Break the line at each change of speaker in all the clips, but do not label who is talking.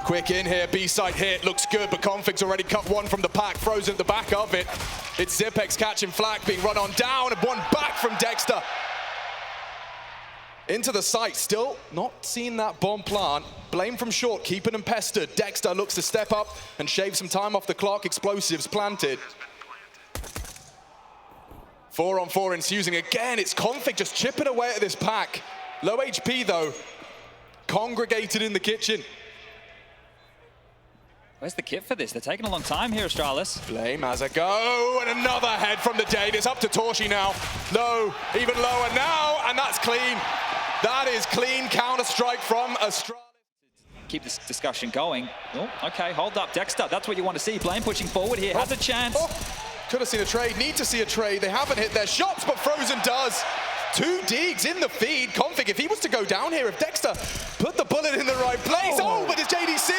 Quick in here, B-side hit, looks good, but Config's already cut one from the pack, frozen at the back of it. It's Zipex catching flak, being run on down, and one back from Dexter. Into the site, still not seeing that bomb plant. Blame from short, keeping him pestered. Dexter looks to step up and shave some time off the clock, explosives planted. 4-on-4 ensuing again, it's Config just chipping away at this pack. Low HP though, congregated in the kitchen.
Where's the kit for this? They're taking a long time here, Astralis.
Blame has a go, and another head from the Dane. It's up to Torshi now. Low, even lower now, and that's clean. That is clean counter-strike from Astralis.
Keep this discussion going. Oh, okay, hold up, Dexter. That's what you want to see. Blame pushing forward here, has a chance.
Could have seen a trade, need to see a trade. They haven't hit their shots, but Frozen does. 2 digs in the feed. Config, if he was to go down here, if Dexter put the bullet in the right place. Oh, but it's JDC.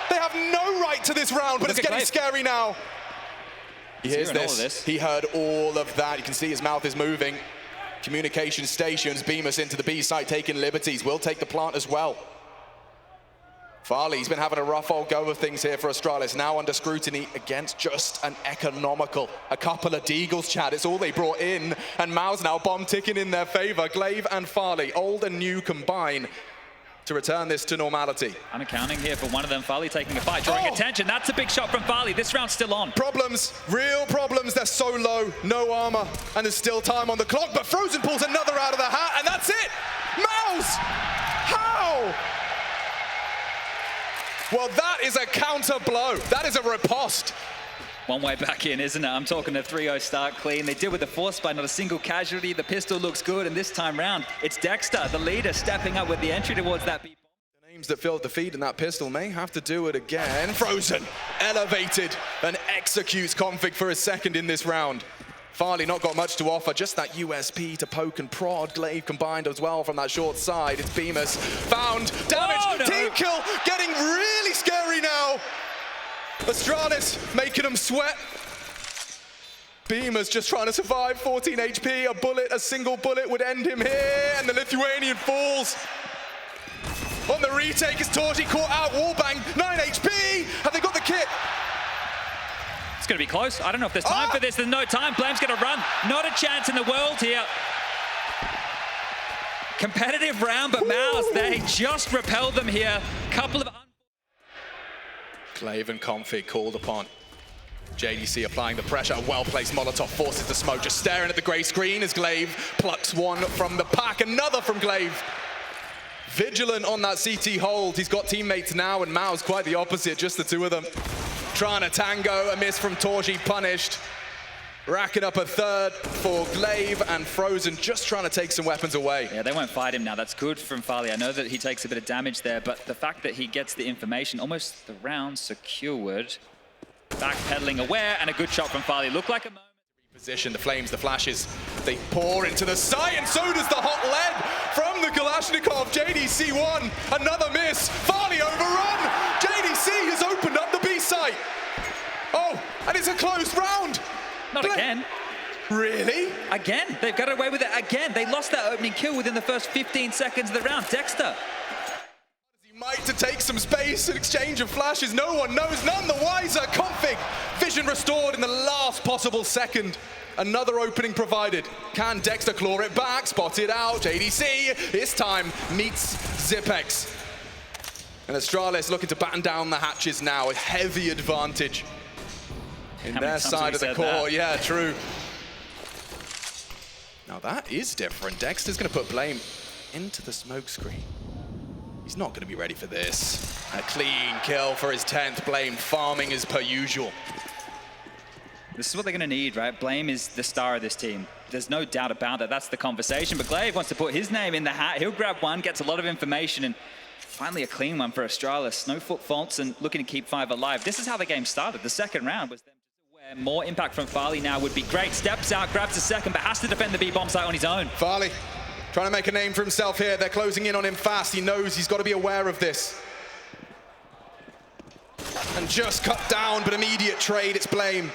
They have no right to this round, but it's getting scary now. He hears this. He heard all of that. You can see his mouth is moving. Communication stations, Bemis into the B site, taking liberties. Will take the plant as well. Farley's been having a rough old go of things here for Astralis, now under scrutiny against just an economical. A couple of Deagles, Chad, it's all they brought in. And MOUZ now bomb ticking in their favor. Glaive and Farley, old and new combine to return this to normality.
Unaccounting here for one of them, Farley taking a fight, drawing attention. That's a big shot from Farley. This round's still on.
Problems, real problems. They're so low, no armor, and there's still time on the clock, but Frozen pulls another out of the hat, and that's it! MOUZ! How? Well, that is a counter blow. That is a riposte.
One way back in, isn't it? I'm talking a 3-0 start clean. They did with the force by not a single casualty. The pistol looks good, and this time round, it's Dexter, the leader, stepping up with the entry towards that B bomb.
The names that filled the feed in that pistol may have to do it again. Frozen, elevated, and executes Config for his second in this round. Farley not got much to offer, just that USP to poke and prod. Glaive combined as well from that short side. It's Bemis, found, damage, team kill, getting really scary now. Astralis making them sweat. Bemis just trying to survive, 14 HP, a bullet, a single bullet would end him here, and the Lithuanian falls. On the retake is Torshi caught out, wallbang, 9 HP, have they got the kit?
It's gonna be close. I don't know if there's time for this, there's no time. Blame's gonna run, not a chance in the world here. Competitive round, but MOUZ, they just repelled them here. Couple of
Glaive and Config called upon. JDC applying the pressure, a well-placed Molotov forces the smoke, just staring at the grey screen as Glaive plucks one from the pack, another from Glaive. Vigilant on that CT hold, he's got teammates now, and MOUZ quite the opposite, just the two of them. Trying to tango, a miss from Torshi, punished. Racking up a third for Glaive, and Frozen just trying to take some weapons away.
Yeah, they won't fight him now. That's good from Farley. I know that he takes a bit of damage there, but the fact that he gets the information, almost the round secured, backpedaling aware, and a good shot from Farley. Looked like a moment.
Reposition, the flames, the flashes, they pour into the site, and so does the hot lead from the Kalashnikov. JDC won, another miss. Farley overrun. JDC has opened up the B site. Oh, and it's a closed round.
Not again.
Really?
Again. They've got away with it again. They lost that opening kill within the first 15 seconds of the round. Dexter.
He might to take some space, an exchange of flashes. No one knows, none the wiser. Config, vision restored in the last possible second. Another opening provided. Can Dexter claw it back? Spotted out. JDC, this time meets Zipex. And Astralis looking to batten down the hatches now. A heavy advantage in their side of the core. Yeah, true. Now that is different. Dexter's going to put Blame into the smoke screen. He's not going to be ready for this. A clean kill for his 10th. Blame farming as per usual.
This is what they're going to need, right? Blame is the star of this team. There's no doubt about that. That's the conversation. But Glaive wants to put his name in the hat. He'll grab one, gets a lot of information, and finally a clean one for Astralis. No foot faults and looking to keep 5 alive. This is how the game started. The second round was them where more impact from Farley now would be great. Steps out, grabs a second, but has to defend the B-bomb site on his own.
Farley trying to make a name for himself here. They're closing in on him fast. He knows he's got to be aware of this. And just cut down, but immediate trade. It's Blame.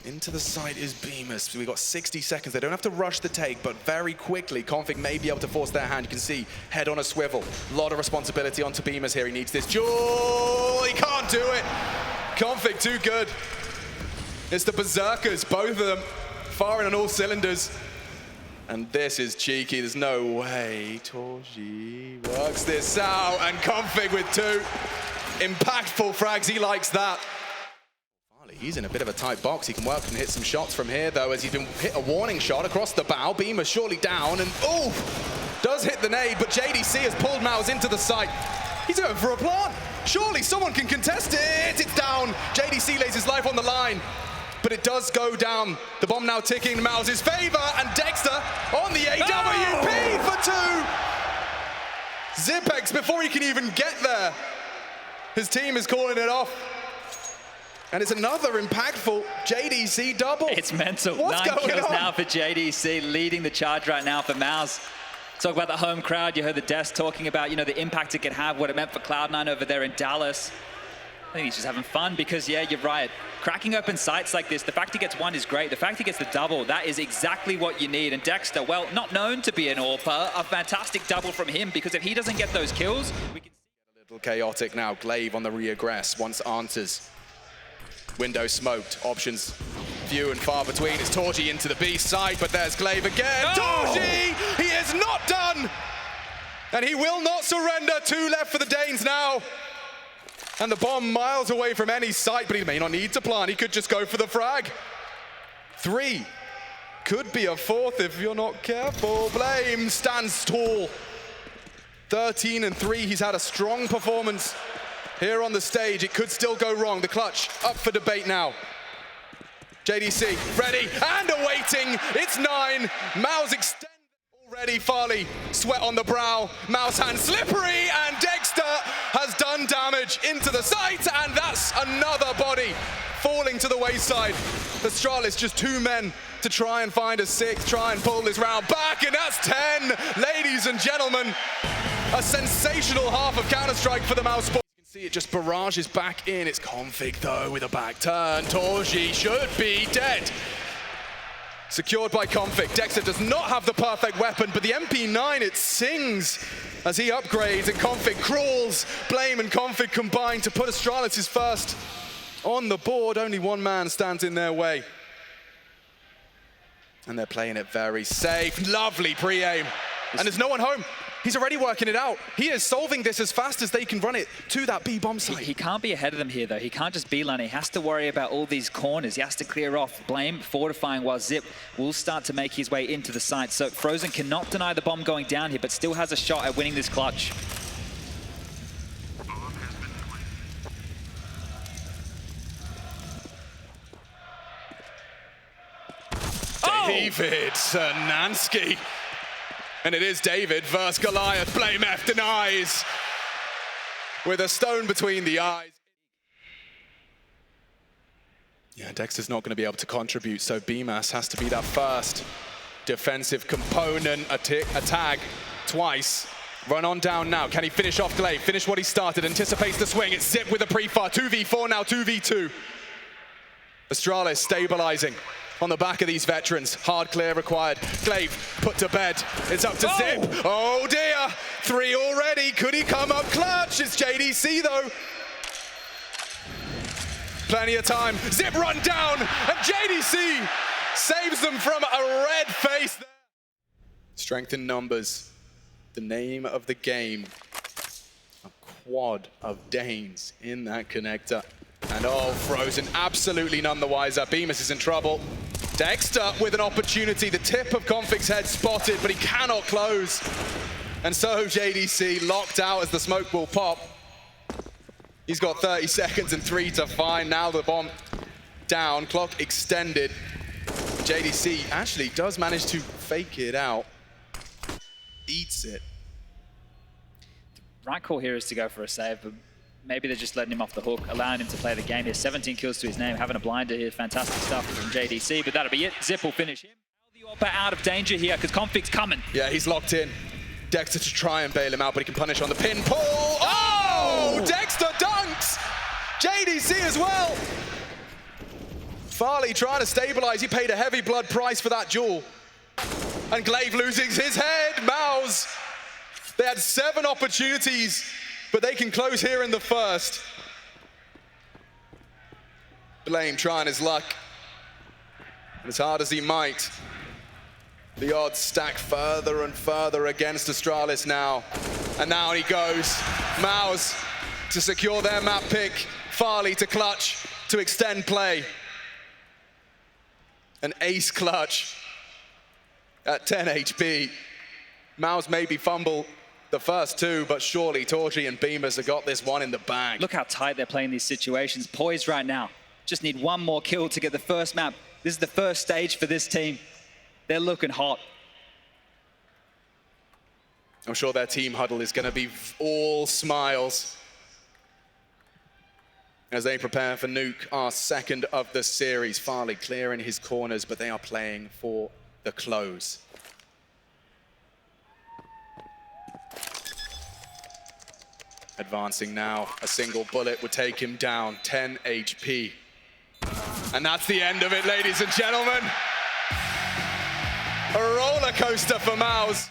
Into the side is Bemis. We've got 60 seconds. They don't have to rush the take, but very quickly, Config may be able to force their hand. You can see, head on a swivel. A lot of responsibility onto Bemis here. He needs this jewel. He can't do it. Config too good. It's the Berserkers, both of them, firing on all cylinders. And this is cheeky. There's no way. Torji works this out, and Config with 2. Impactful frags. He likes that. He's in a bit of a tight box. He can work and hit some shots from here, though, as he's been hit a warning shot across the bow. Beamer surely down, and does hit the nade, but JDC has pulled MOUZ into the site. He's going for a plant. Surely someone can contest it. It's down. JDC lays his life on the line, but it does go down. The bomb now ticking in MOUZ's favor, and Dexter on the AWP for 2. Zipex before he can even get there. His team is calling it off. And it's another impactful JDC double.
It's mental.
What's
9
going
kills
on?
now for JDC, leading the charge right now for MOUZ. Talk about the home crowd. You heard the desk talking about, the impact it could have, what it meant for Cloud9 over there in Dallas. I think he's just having fun because, yeah, you're right. Cracking open sites like this, the fact he gets 1 is great. The fact he gets the double, that is exactly what you need. And Dexter, well, not known to be an AWPer, a fantastic double from him, because if he doesn't get those kills, we can see...
A little chaotic now. Glaive on the reaggress wants answers. Window smoked, options few and far between. It's Torji into the B side, but there's Glaive again. Torji, he is not done! And he will not surrender. 2 left for the Danes now. And the bomb miles away from any site, but he may not need to plant. He could just go for the frag. 3. Could be a 4th if you're not careful. Blame stands tall. 13 and 3, he's had a strong performance here on the stage. It could still go wrong. The clutch up for debate now. JDC ready and awaiting. It's 9. MOUZ extend already. Farley, sweat on the brow. MOUZ hand slippery, and Dexter has done damage into the site, and that's another body falling to the wayside. Astralis just 2 men to try and find a 6th, try and pull this round back, and that's 10. Ladies and gentlemen, a sensational half of Counter-Strike for the MOUZ. See, it just barrages back in. It's Config, though, with a back turn. Torji should be dead. Secured by Config. Dexter does not have the perfect weapon, but the MP9, it sings as he upgrades, and Config crawls. Blame and Config combine to put Astralis' first on the board. Only 1 man stands in their way. And they're playing it very safe. Lovely pre-aim. And there's no one home. He's already working it out. He is solving this as fast as they can run it to that B bomb site.
He can't be ahead of them here, though. He can't just beeline it. He has to worry about all these corners. He has to clear off. Blame fortifying while Zip will start to make his way into the site. So Frozen cannot deny the bomb going down here, but still has a shot at winning this clutch.
David Sanansky. And it is David versus Goliath. Blame F denies with a stone between the eyes. Yeah, Dexter's not going to be able to contribute, so BMAS has to be that first defensive component. A tag twice. Run on down now. Can he finish off Glaive? Finish what he started. Anticipates the swing. It's Zip with a pre-fire. 2v4 now, 2v2. Astralis stabilizing on the back of these veterans. Hard clear required. Glaive put to bed. It's up to Zip. Oh dear. 3 already. Could he come up clutch? It's JDC though. Plenty of time. Zip run down. And JDC saves them from a red face there. Strength in numbers. The name of the game. A quad of Danes in that connector. And Frozen absolutely none the wiser. Bemis is in trouble. Dexter with an opportunity. The tip of Config's head spotted, but he cannot close. And so JDC locked out as the smoke will pop. He's got 30 seconds and 3 to find. Now the bomb down, clock extended. JDC actually does manage to fake it out. Eats it.
The right call here is to go for a save, but maybe they're just letting him off the hook, allowing him to play the game here. 17 kills to his name, having a blinder here. Fantastic stuff from JDC, but that'll be it. Zip will finish him. The AWPer out of danger here because Config's coming.
Yeah, he's locked in. Dexter to try and bail him out, but he can punish on the pin pull. Oh! Dexter dunks! JDC as well. Farley trying to stabilize. He paid a heavy blood price for that duel. And Glaive losing his head. MOUZ. They had 7 opportunities, but they can close here in the first. Blame trying his luck. And as hard as he might, the odds stack further and further against Astralis now. And now he goes. MOUZ to secure their map pick. Farley to clutch, to extend play. An ace clutch at 10 HP. MOUZ maybe fumble the first 2, but surely Torji and Beamers have got this one in the bag.
Look how tight they're playing these situations. Poised right now. Just need one more kill to get the first map. This is the first stage for this team. They're looking hot.
I'm sure their team huddle is going to be all smiles as they prepare for Nuke, our second of the series. Farley clearing his corners, but they are playing for the close. Advancing now, a single bullet would take him down, 10 HP. And that's the end of it, ladies and gentlemen. A roller coaster for MOUZ.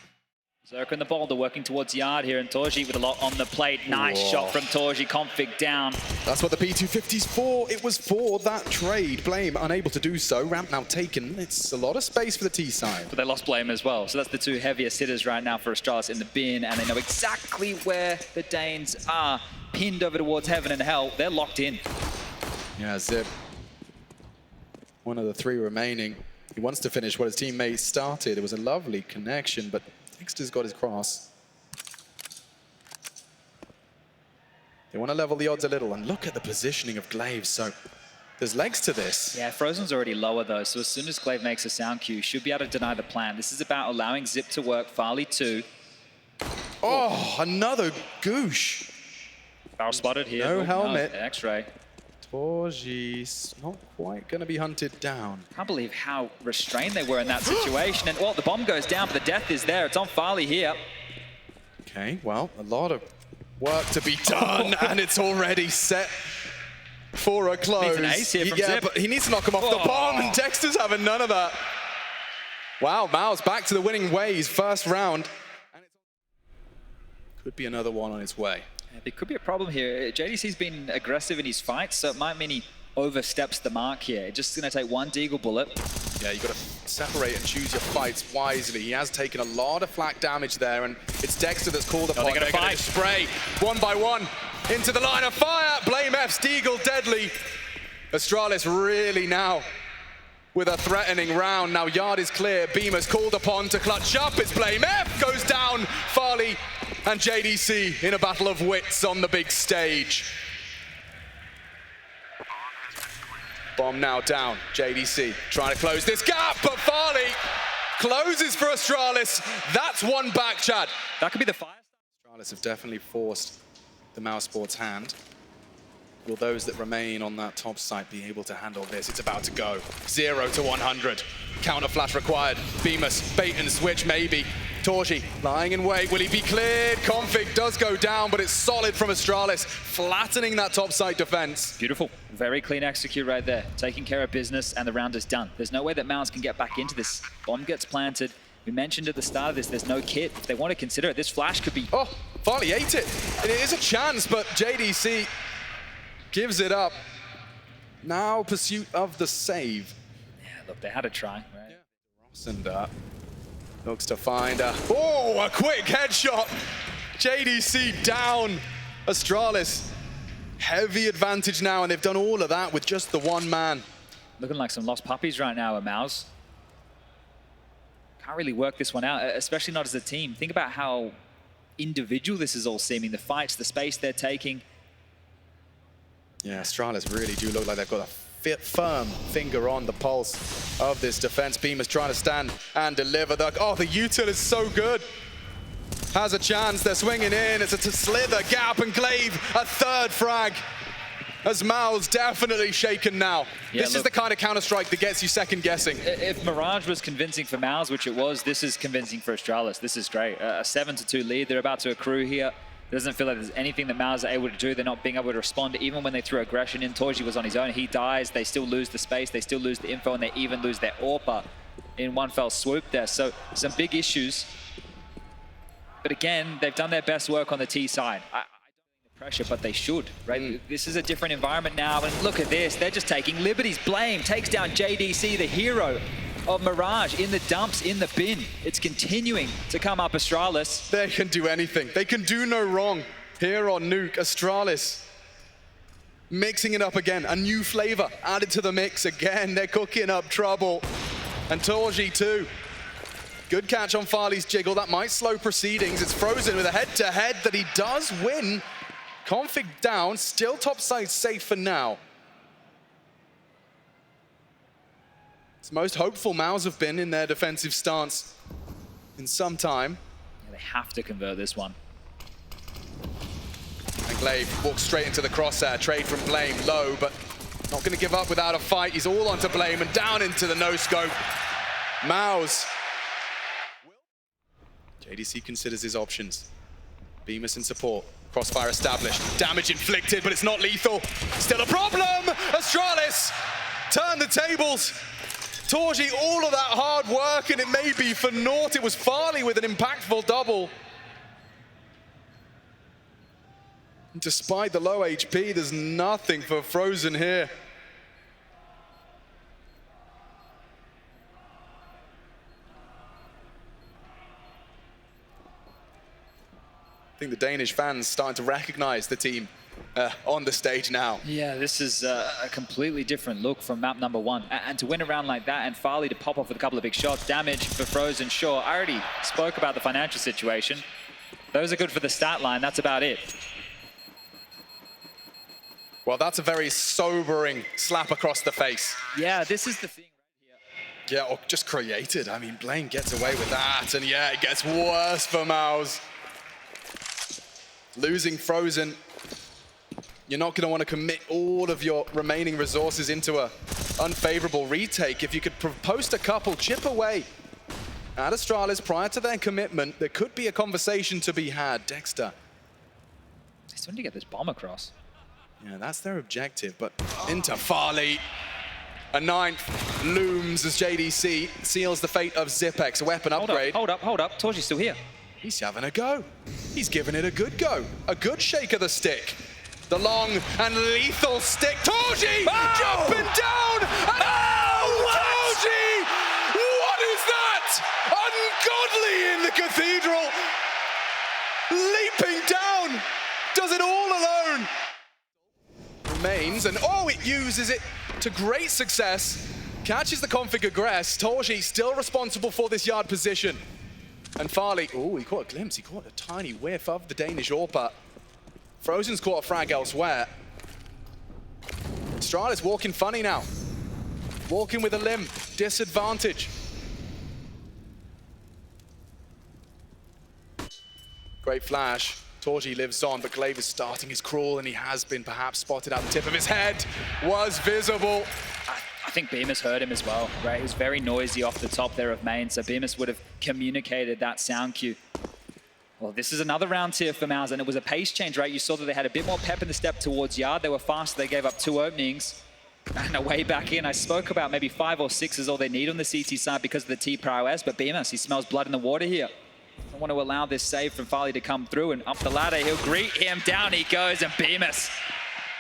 Zerka and the Boulder working towards Yard here, and Torji with a lot on the plate. Nice shot from Torji, config down.
That's what the P250's for. It was for that trade. Blame unable to do so. Ramp now taken. It's a lot of space for the T side.
But they lost Blame as well. So that's the 2 heaviest hitters right now for Astralis in the bin, and they know exactly where the Danes are. Pinned over towards Heaven and Hell. They're locked in.
Yeah, Zip. One of the 3 remaining. He wants to finish what his teammates started. It was a lovely connection, but Dexter's got his cross. They want to level the odds a little, and look at the positioning of Glaive. So there's legs to this.
Yeah, Frozen's already lower though, so as soon as Glaive makes a sound cue, should be able to deny the plan. This is about allowing Zip to work, Farley too.
Oh, another goosh.
Barrel spotted here.
No helmet.
No, X-ray.
Torji's not quite going to be hunted down.
Can't believe how restrained they were in that situation. And well, the bomb goes down, but the death is there. It's on Farley here.
Okay, well, a lot of work to be done, and it's already set for a close.
Needs an ace here from Zip.
But he needs to knock him off the bomb, and Dexter's having none of that. Wow, MOUZ back to the winning ways, first round. And could be another one on its way.
There could be a problem here. JDC's been aggressive in his fights, so it might mean he oversteps the mark here. It's just going to take one Deagle bullet.
Yeah, you've got to separate and choose your fights wisely. He has taken a lot of flak damage there, and it's Dexter that's called upon.
They're going to
spray one by one into the line of fire. Blame F's Deagle deadly. Astralis really now with a threatening round. Now Yard is clear. Beamer's called upon to clutch up. It's Blame F goes down. Farley and JDC in a battle of wits on the big stage. Bomb now down. JDC trying to close this gap, but Farley closes for Astralis. That's one back, Chad.
That could be the fire.
Astralis have definitely forced the MOUZ Sports hand. Will those that remain on that top site be able to handle this? It's about to go. 0 to 100. Counter flash required. Bemis, bait and switch maybe. Torji lying in wait. Will he be cleared? Config does go down, but it's solid from Astralis, flattening that top site defense.
Beautiful. Very clean execute right there. Taking care of business, and the round is done. There's no way that MOUZ can get back into this. Bomb gets planted. We mentioned at the start of this, there's no kit. If they want to consider it, this flash could be...
Oh, Farley ate it. It is a chance, but JDC gives it up. Now pursuit of the save.
Yeah, look, they had a try, right?
Yeah. Rossender looks to find a quick headshot. JDC down. Astralis, heavy advantage now, and they've done all of that with just the one man.
Looking like some lost puppies right now at MOUZ. Can't really work this one out, especially not as a team. Think about how individual this is all seeming. The fights, the space they're taking.
Yeah, Astralis really do look like they've got a firm finger on the pulse of this defense. Beamer's trying to stand and deliver. The util is so good. Has a chance, they're swinging in. It's a slither gap, and Glaive, a third frag. As MOUZ definitely shaken now. Yeah, this is the kind of counter-strike that gets you second guessing.
If Mirage was convincing for MOUZ, which it was, this is convincing for Astralis. This is great. A 7-2 lead they're about to accrue here. Doesn't feel like there's anything that MOUZ are able to do. They're not being able to respond even when they threw aggression in. Torji was on his own. He dies. They still lose the space. They still lose the info, and they even lose their AWPer in one fell swoop there. So some big issues. But again, they've done their best work on the T side. I don't think the pressure, but they should, right? This is a different environment now. And look at this. They're just taking liberties. Blame takes down JDC, the hero of Mirage, in the dumps, in the bin. It's continuing to come up Astralis.
They can do anything. They can do no wrong here on Nuke. Astralis mixing it up again. A new flavor added to the mix again. They're cooking up trouble. And Torji too. Good catch on Farley's jiggle. That might slow proceedings. It's Frozen with a head-to-head that he does win. Config down, still topside safe for now. It's the most hopeful MOUZ have been in their defensive stance in some time.
Yeah, they have to convert this one.
And Glaive walks straight into the crosshair. Trade from Blame, low, but not going to give up without a fight. He's all onto Blame and down into the no-scope. MOUZ. JDC considers his options. Bemis in support. Crossfire established. Damage inflicted, but it's not lethal. Still a problem! Astralis turn the tables. Torji, all of that hard work, and it may be for naught. It was Farley with an impactful double. And despite the low HP, there's nothing for Frozen here. I think the Danish fans starting to recognize the team on the stage now.
Yeah, this is a completely different look from map number 1. And to win a round like that and Farley to pop off with a couple of big shots, damage for Frozen, sure. I already spoke about the financial situation. Those are good for the stat line, that's about it.
Well, that's a very sobering slap across the face.
Yeah, this is the thing right
here. Yeah, or just created. I mean, Blaine gets away with that, and yeah, it gets worse for MOUZ. Losing Frozen, you're not going to want to commit all of your remaining resources into a unfavorable retake. If you could post a couple, chip away at Astralis prior to their commitment, there could be a conversation to be had. Dexter.
They still need to get this bomb across.
Yeah, that's their objective, but into Farley. A 9th looms as JDC seals the fate of Zipex. A weapon upgrade.
Hold up. Torji's still here.
He's having a go. He's giving it a good go. A good shake of the stick. The long and lethal stick. Torji jumping down. And Torji! What is that? Ungodly in the cathedral. Leaping down. Does it all alone. Remains, and it uses it to great success. Catches the config aggress. Torji still responsible for this yard position. And Farley, he caught a glimpse. He caught a tiny whiff of the Danish AWPer. Frozen's caught a frag elsewhere. Astralis walking funny now. Walking with a limb. Disadvantage. Great flash. Torji lives on, but Glaive is starting his crawl, and he has been perhaps spotted at the tip of his head. Was visible.
I think Bemis heard him as well, right? He was very noisy off the top there of main, so Bemis would have communicated that sound cue. Well, this is another round tier for MOUZ, and it was a pace change, right? You saw that they had a bit more pep in the step towards yard. They were fast, they gave up 2 openings. And a way back in, I spoke about maybe 5 or 6 is all they need on the CT side because of the T prowess, but Bemis, he smells blood in the water here. I want to allow this save from Farley to come through, and up the ladder, he'll greet him. Down he goes, and Bemis,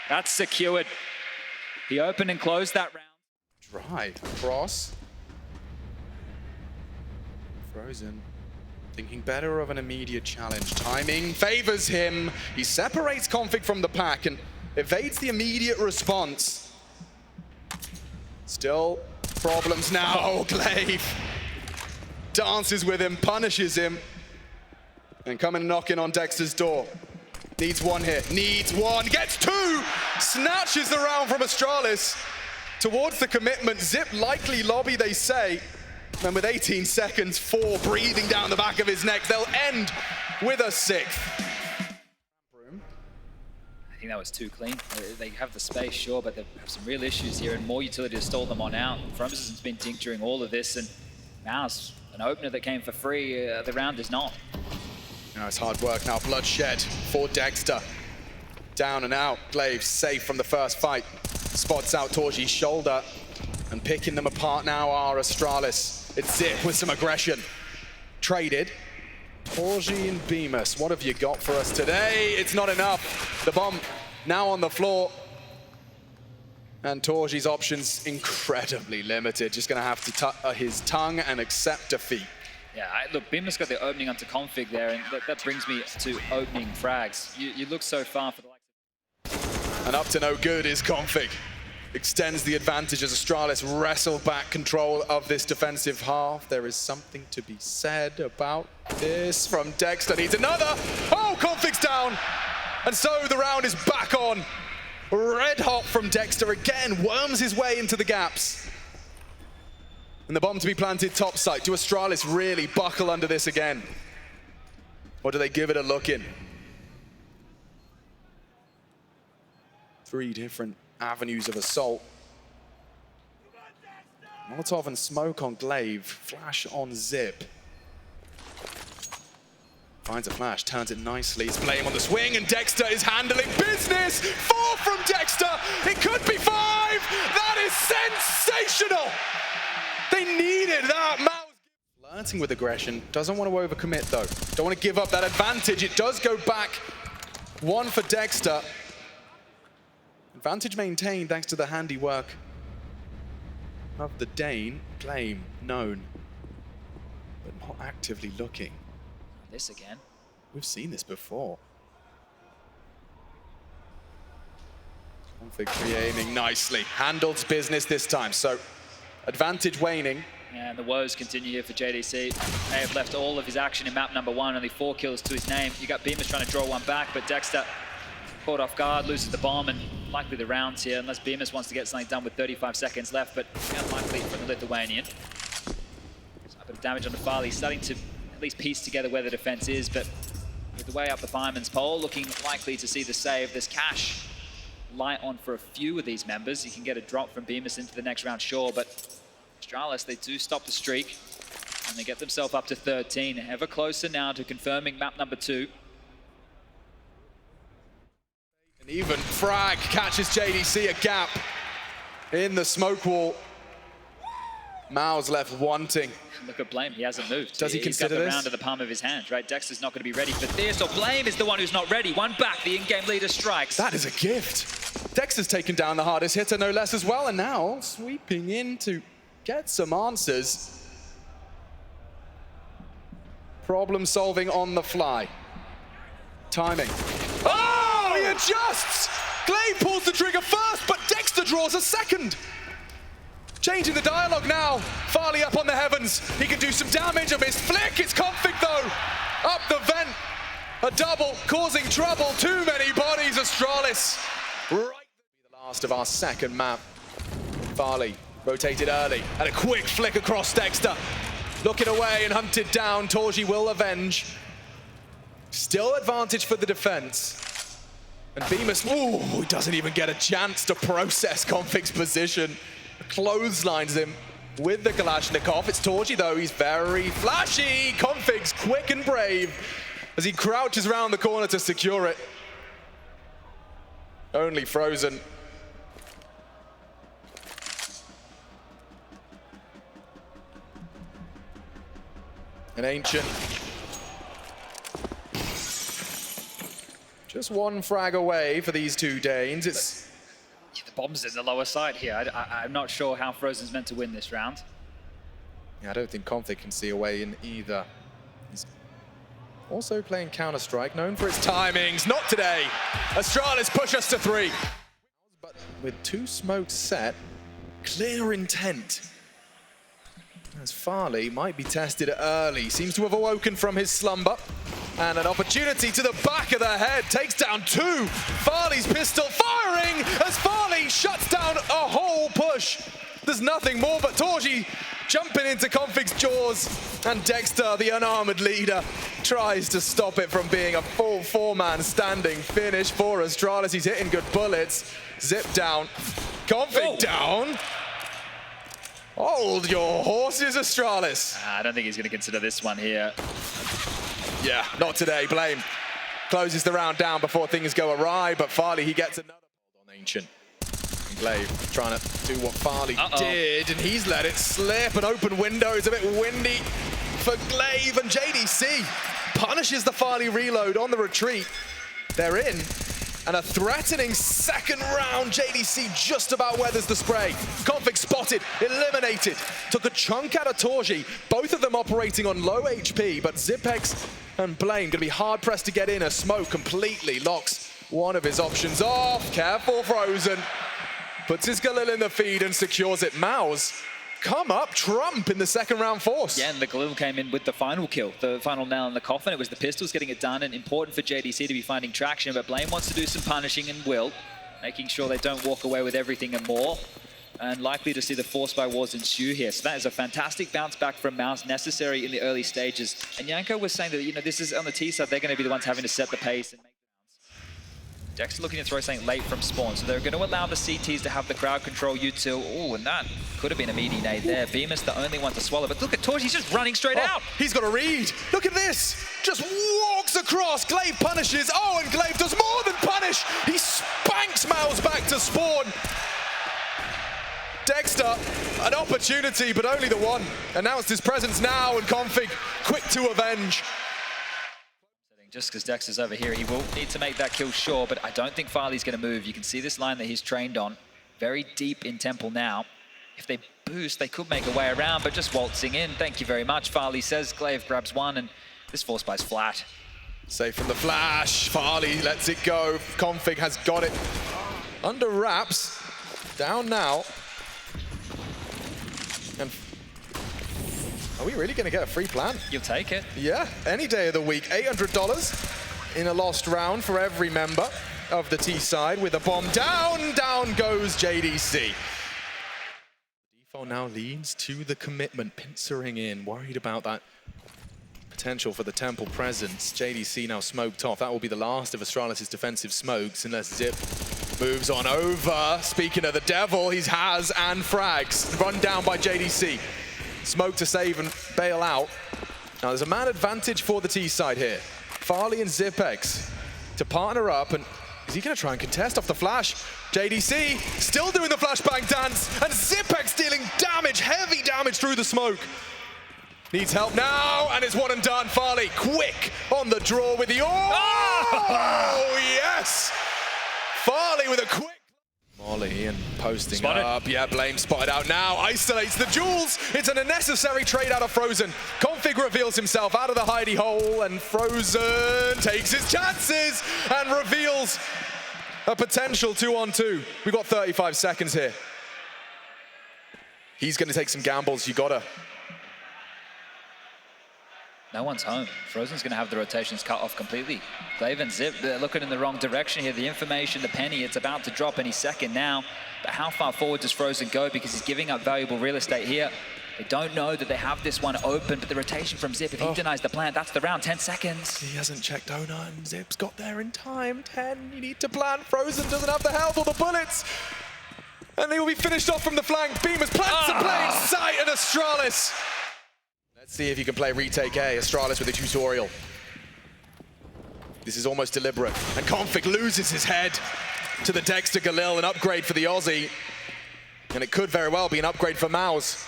that's secured. He opened and closed that round.
Drive across. Frozen thinking better of an immediate challenge. Timing favors him. He separates Config from the pack and evades the immediate response. Still problems now. Glaive dances with him, punishes him, and coming knocking on Dexter's door. Needs one hit, needs one, gets 2! Snatches the round from Astralis. Towards the commitment, Zip likely lobby, they say. And with 18 seconds, 4 breathing down the back of his neck, they'll end with a 6th.
I think that was too clean. They have the space, sure, but they have some real issues here, and more utility to stall them on out. Fromson's been tincturing all of this, and MOUZ, an opener that came for free, the round is not.
Now it's hard work, now bloodshed for Dexter. Down and out, Glaive safe from the first fight. Spots out Torji's shoulder, and picking them apart now are Astralis. It's Zip with some aggression. Traded. Torji and Bemis, what have you got for us today? It's not enough. The bomb now on the floor. And Torji's options incredibly limited. Just gonna have to tuck his tongue and accept defeat.
Yeah, look, Bemis got the opening onto config there, and that brings me to opening frags. You look so far for the likes of...
And up to no good is config. Extends the advantage as Astralis wrestle back control of this defensive half. There is something to be said about this from Dexter. Needs another. Oh, config's down. And so the round is back on. Red hot from Dexter again, worms his way into the gaps. And the bomb to be planted topside. Do Astralis really buckle under this again? Or do they give it a look in? 3 different avenues of assault. Molotov and smoke on Glaive, flash on Zip. Finds a flash, turns it nicely. It's Blame on the swing, and Dexter is handling business. 4 from Dexter. It could be 5. That is sensational. They needed that. MOUZ flirting with aggression. Doesn't want to overcommit though. Don't want to give up that advantage. It does go back. 1 for Dexter. Advantage maintained thanks to the handiwork of the Dane. Blame known, but not actively looking.
This again.
We've seen this before. Config pre-aiming nicely. Handles business this time, so advantage waning.
And the woes continue here for JDC. They have left all of his action in map number 1, only 4 kills to his name. You got Bemis trying to draw one back, but Dexter caught off guard, loses the bomb, and likely the rounds here, unless Bemis wants to get something done with 35 seconds left, but unlikely from the Lithuanian. So a bit of damage on the Farley, starting to at least piece together where the defense is, but with the way up the fireman's pole, looking likely to see the save. There's cash light on for a few of these members. You can get a drop from Bemis into the next round, sure, but Astralis, they do stop the streak, and they get themselves up to 13. Ever closer now to confirming map number 2.
And even Frag catches JDC a gap in the smoke wall. MOUZ left wanting.
Look at Blame, he hasn't moved.
Does he consider
got the
this?
round of the palm of his hand, right? Dexter's not going to be ready for this, or Blame is the one who's not ready. One back, the in-game leader strikes.
That is a gift. Dexter's taken down the hardest hitter, no less as well, and now sweeping in to get some answers. Problem solving on the fly. Timing. Oh, he adjusts! Glaive pulls the trigger first, but Dexter draws a second. Changing the dialogue now. Farley up on the heavens. He can do some damage. A missed flick. It's config though. Up the vent. A double causing trouble. Too many bodies. Astralis. Right. The last of our second map. Farley rotated early. And a quick flick across Dexter. Looking away and hunted down. Torji will avenge. Still advantage for the defense. And Bemis, ooh, he doesn't even get a chance to process config's position. Clotheslines him with the Kalashnikov. It's Torji though, he's very flashy. Config's quick and brave as he crouches around the corner to secure it. Only Frozen. An Ancient. Just 1 frag away for these 2 Danes. It's
the bomb's in the lower side here. I'm not sure how Frozen's meant to win this round.
Yeah, I don't think config can see a way in either. He's also playing Counter-Strike, known for its timings. Not today. Astralis push us to 3. But with 2 smokes set, clear intent. As Farley might be tested early. Seems to have awoken from his slumber. And an opportunity to the back of the head. Takes down 2. Farley's pistol firing as Farley shuts down a whole push. There's nothing more but Torji jumping into config's jaws. And Dexter, the unarmored leader, tries to stop it from being a full 4-man standing finish for Astralis. He's hitting good bullets. Zip down. Config down. Hold your horses, Astralis.
I don't think he's going to consider this one here.
Yeah, not today, Blame. Closes the round down before things go awry, but Farley, he gets another hold on Ancient. And Glaive trying to do what Farley did, and he's let it slip. An open window is a bit windy for Glaive, and JDC punishes the Farley reload on the retreat. They're in, and a threatening second round. JDC just about weathers the spray. Config spotted, eliminated, took a chunk out of Torji. Both of them operating on low HP, but Zipex and Blame gonna be hard pressed to get in. A smoke completely locks one of his options off. Careful, Frozen. Puts his Galil in the feed and secures it. MOUZ come up trump in the second round force.
Yeah, and the Galil came in with the final kill, the final nail in the coffin. It was the pistols getting it done, and important for JDC to be finding traction, but Blame wants to do some punishing and will, making sure they don't walk away with everything and more, and likely to see the force by wars ensue here. So that is a fantastic bounce back from MOUZ, necessary in the early stages. And Yanko was saying that, you know, this is on the T side, they're going to be the ones having to set the pace and make Dex looking to throw something late from spawn, so they're going to allow the CTs to have the crowd control util. Oh, and that could have been a meaty nade there. Bemis the only one to swallow, but look at Torch, he's just running straight out.
He's got a read. Look at this. Just walks across. Glaive punishes. Oh, and Glaive does more than punish. He spanks MOUZ back to spawn. Dexter, an opportunity, but only the one. Announced his presence now, and Config quick to avenge.
Just because Dexter's over here, he will need to make that kill, sure, but I don't think Farley's going to move. You can see this line that he's trained on, very deep in Temple now. If they boost, they could make a way around, but just waltzing in. Thank you very much, Farley says. Glaive grabs one, and this force buy's flat.
Safe from the flash. Farley lets it go. Config has got it under wraps. Down now. And are we really going to get a free plan?
You'll take it.
Yeah, any day of the week. $800 in a lost round for every member of the T side with a bomb down. Down goes JDC. Default now leads to the commitment, pincering in, worried about that potential for the Temple presence. JDC now smoked off. That will be the last of Astralis' defensive smokes unless Zip moves on over. Speaking of the devil, he's has and frags. Run down by JDC. Smoke to save and bail out. Now there's a man advantage for the T side here. Farley and Zipex to partner up, and is he gonna try and contest off the flash? JDC still doing the flashbang dance, and Zipex dealing damage, heavy damage through the smoke. Needs help now, and it's one and done. Farley quick on the draw with the oh yes! Farley with a quick Molly and posting up. Yeah, Blame spotted out now. Isolates the jewels. It's an unnecessary trade out of Frozen. Config reveals himself out of the hidey hole, and Frozen takes his chances and reveals a potential 2-on-2. We've got 35 seconds here. He's going to take some gambles. You gotta.
No one's home. Frozen's going to have the rotations cut off completely. Glaive and Zip, they're looking in the wrong direction here. The information, the penny, it's about to drop any second now. But how far forward does Frozen go? Because he's giving up valuable real estate here. They don't know that they have this one open, but the rotation from Zip, if he denies the plant, that's the round, 10 seconds.
He hasn't checked Ona, and Zip's got there in time. 10, you need to plant. Frozen doesn't have the health or the bullets. And he will be finished off from the flank. Beamers plants a play in sight, and Astralis. Let's see if you can play retake A. Astralis with a tutorial. This is almost deliberate. And Config loses his head to the Dexter Galil, an upgrade for the Aussie. And it could very well be an upgrade for MOUZ.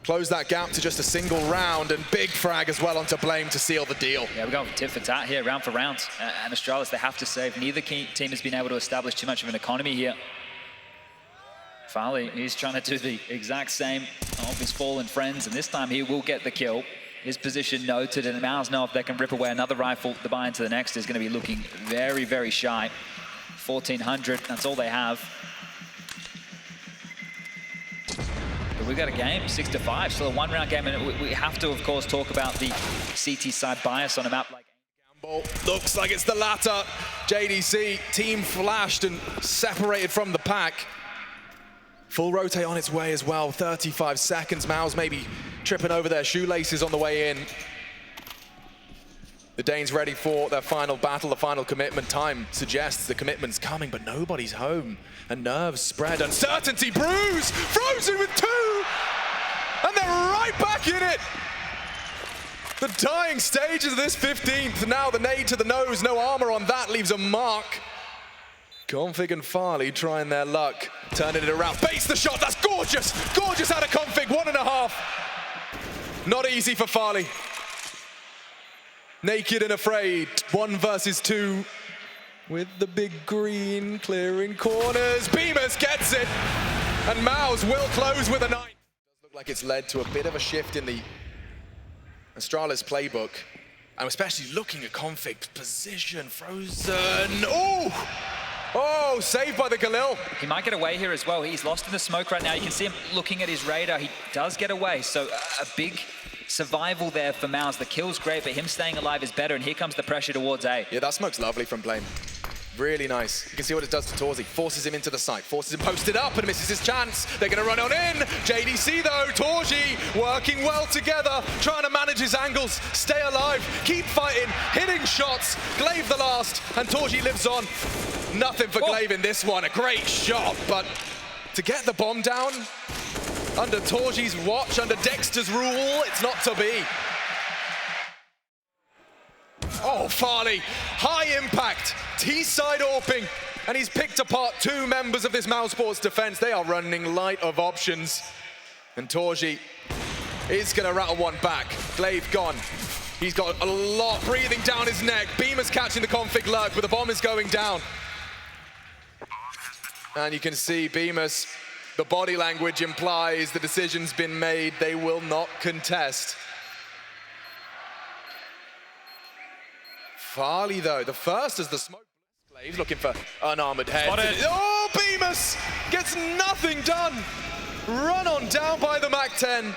Close that gap to just a single round, and big frag as well onto Blame to seal the deal.
Yeah, we're going tit for tat here, round for round. And Astralis, they have to save. Neither team has been able to establish too much of an economy here. Farley, he's trying to do the exact same of his fallen friends, and this time he will get the kill. His position noted, and MOUZ know if they can rip away another rifle, the buy into the next is going to be looking very, very shy. 1,400, that's all they have. But we've got a game, 6-5, still a one-round game, and we have to, of course, talk about the CT side bias on a map like
Gamble. Looks like it's the latter. JDC, team flashed and separated from the pack. Full rotate on its way as well, 35 seconds. MOUZ maybe tripping over their shoelaces on the way in. The Danes ready for their final battle, the final commitment. Time suggests the commitment's coming, but nobody's home. And nerves spread, uncertainty brews! Frozen with 2! And they're right back in it! The dying stages of this 15th. Now the nade to the nose, no armor on that, leaves a mark. Config and Farley trying their luck, turning it around. Base the shot, that's gorgeous! Gorgeous out of Config, 1.5. Not easy for Farley. Naked and afraid, 1 versus 2. With the big green, clearing corners. Beamers gets it, and MOUZ will close with a 9. It does look like it's led to a bit of a shift in the Astralis playbook. I'm especially looking at Config's position. Frozen. Oh! Oh, saved by the Galil.
He might get away here as well. He's lost in the smoke right now. You can see him looking at his radar. He does get away, so a big survival there for MOUZ. The kill's great, but him staying alive is better, and here comes the pressure towards A.
Yeah, that smoke's lovely from Blame. Really nice. You can see what it does to Torzi. Forces him into the site, forces him posted up and misses his chance. They're gonna run on in. JDC though, Torji working well together, trying to manage his angles, stay alive, keep fighting, hitting shots. Glaive the last, and Torji lives on. Nothing for Glaive in this one. A great shot, but to get the bomb down, under Torji's watch, under Dexter's rule, it's not to be. Oh, Farley, high impact, T-side AWPing, and he's picked apart 2 members of this MOUZ Sports defense. They are running light of options. And Torji is gonna rattle one back. Glaive gone. He's got a lot breathing down his neck. Beamer's catching the Config lurk, but the bomb is going down. And you can see Beamer's, the body language implies the decision's been made. They will not contest. Farley though, the first as the smoke. Glaive looking for unarmored head. Oh, Bemis gets nothing done. Run on down by the MAC-10.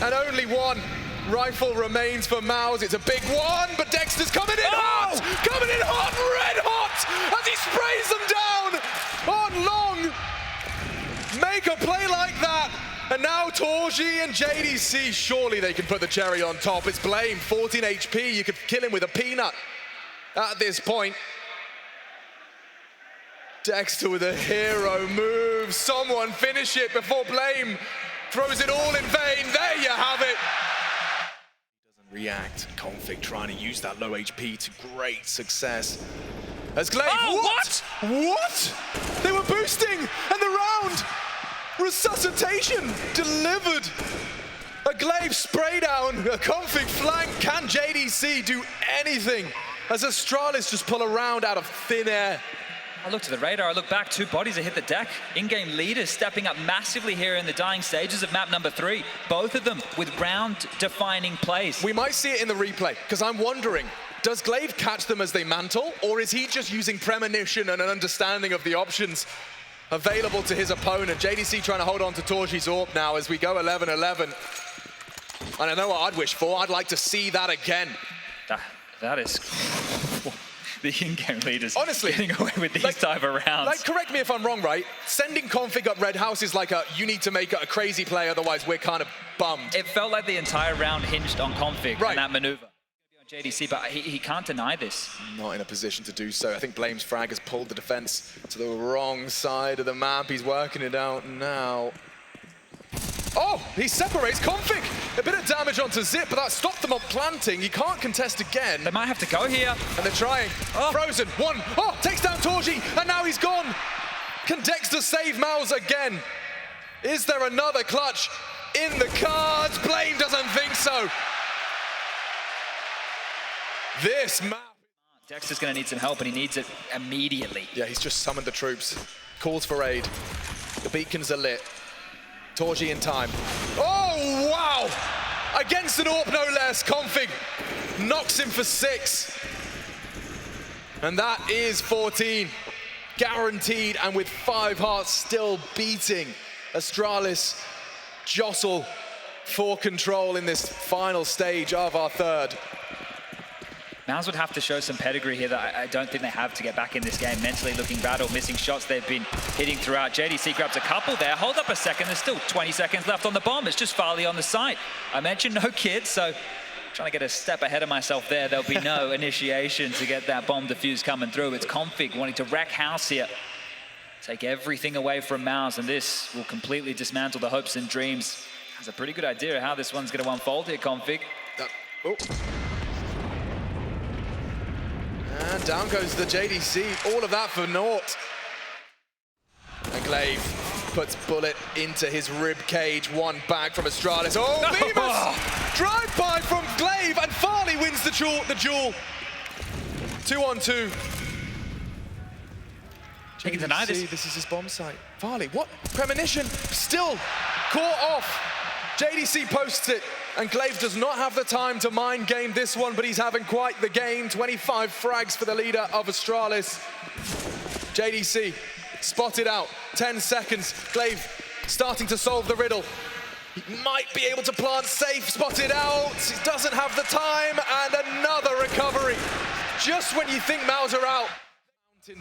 And only 1 rifle remains for MOUZ. It's a big one, but Dexter's coming in hot! Coming in hot, red hot, as he sprays them down on long. Make a play like that. And now Torji and JDC, surely they can put the cherry on top. It's Blame, 14 HP. You could kill him with a peanut at this point. Dexter with a hero move. Someone finish it before Blame throws it all in vain. There you have it. Doesn't react. Config trying to use that low HP to great success. As Glaive, what? They were boosting, and the round. Resuscitation delivered. A Glaive spray down, a Config flank. Can JDC do anything as Astralis just pull a round out of thin air?
I look to the radar, I look back, 2 bodies have hit the deck. In-game leaders stepping up massively here in the dying stages of map number 3. Both of them with round-defining plays.
We might see it in the replay, because I'm wondering, does Glaive catch them as they mantle, or is he just using premonition and an understanding of the options available to his opponent? JDC trying to hold on to Torji's AWP now as we go 11-11. And I know what I'd wish for. I'd like to see that again.
That is... the in-game leaders
honestly
getting away with these type of rounds.
Like, correct me if I'm wrong, right? Sending Config up Red House is like you need to make a crazy play, otherwise we're kind of bummed.
It felt like the entire round hinged on Config and that maneuver. JDC, but he can't deny this.
Not in a position to do so. I think Blame's frag has pulled the defense to the wrong side of the map. He's working it out now. Oh, he separates Config. A bit of damage onto Zip, but that stopped them on planting. He can't contest again.
They might have to go here.
And they're trying. Frozen, 1. Oh, takes down Torji, and now he's gone. Can Dexter save MOUZ again? Is there another clutch in the cards? Blame doesn't think so. This map.
Dexter's going to need some help, and he needs it immediately.
Yeah, he's just summoned the troops. Calls for aid. The beacons are lit. Torji in time. Oh, wow! Against an AWP, no less. Config knocks him for 6. And that is 14. Guaranteed, and with 5 hearts still beating. Astralis jostle for control in this final stage of our 3rd.
MOUZ would have to show some pedigree here that I don't think they have to get back in this game. Mentally looking rattled, missing shots they've been hitting throughout. JDC grabs a couple there. Hold up a second, there's still 20 seconds left on the bomb. It's just Farley on the site. I mentioned no kids, so trying to get a step ahead of myself there. There'll be no initiation to get that bomb defuse coming through. It's Config wanting to wreck house here. Take everything away from MOUZ, and this will completely dismantle the hopes and dreams. Has a pretty good idea of how this one's going to unfold here, Config.
Oh. And down goes the JDC. All of that for naught. And Glaive puts bullet into his rib cage. One back from Astralis. Oh, Bemis! Drive-by from Glaive, and Farley wins the duel. 2-on-2.
He can deny this.
This is his bomb site. Farley, what? Premonition, still caught off. JDC posts it, and Glaive does not have the time to mind game this one, but he's having quite the game. 25 frags for the leader of Astralis. JDC spotted out, 10 seconds. Glaive starting to solve the riddle. He might be able to plant safe, spotted out. He doesn't have the time, and another recovery. Just when you think MOUZ are out.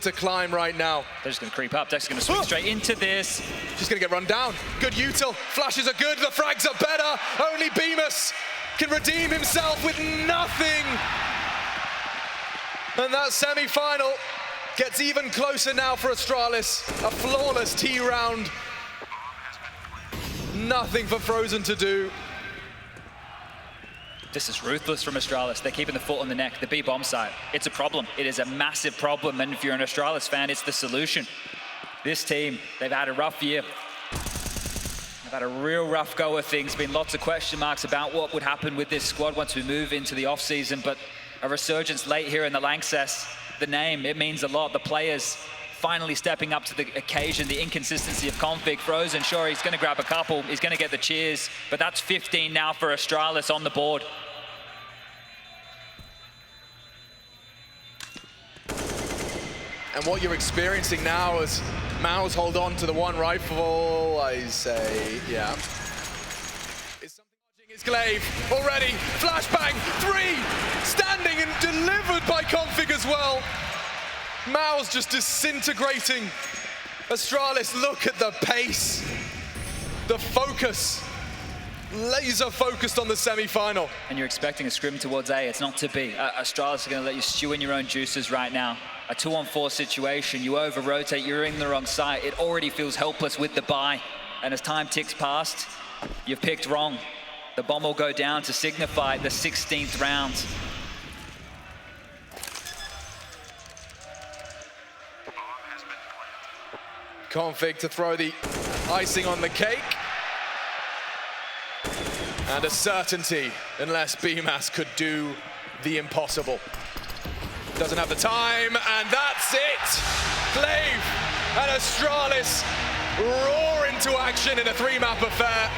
To climb right now.
They're just going to creep up. Dex going to swing straight into this.
Just going to get run down. Good util. Flashes are good. The frags are better. Only Bemis can redeem himself with nothing. And that semi-final gets even closer now for Astralis. A flawless T round. Nothing for Frozen to do.
This is ruthless from Astralis. They're keeping the foot on the neck. The B bomb site. It's a problem. It is a massive problem. And if you're an Astralis fan, it's the solution. This team, they've had a rough year. They've had a real rough go of things. Been lots of question marks about what would happen with this squad once we move into the off-season. But a resurgence late here in the Lanxess. The name, it means a lot. The players finally stepping up to the occasion. The inconsistency of Config. Frozen, sure, he's going to grab a couple. He's going to get the cheers. But that's 15 now for Astralis on the board.
And what you're experiencing now is MOUZ hold on to the one rifle, I say, yeah. Is something watching is Glaive already, flashbang, 3, standing and delivered by Config as well. MOUZ just disintegrating. Astralis, look at the pace, the focus. Laser focused on the semi-final.
And you're expecting a scrim towards A. It's not to be. Astralis are going to let you stew in your own juices right now. A 2-on-4 situation. You over-rotate. You're in the wrong site. It already feels helpless with the buy. And as time ticks past, you've picked wrong. The bomb will go down to signify the 16th round.
Config to throw the icing on the cake. And a certainty, unless BMAS could do the impossible. Doesn't have the time, and that's it! Glaive and Astralis roar into action in a 3-map affair.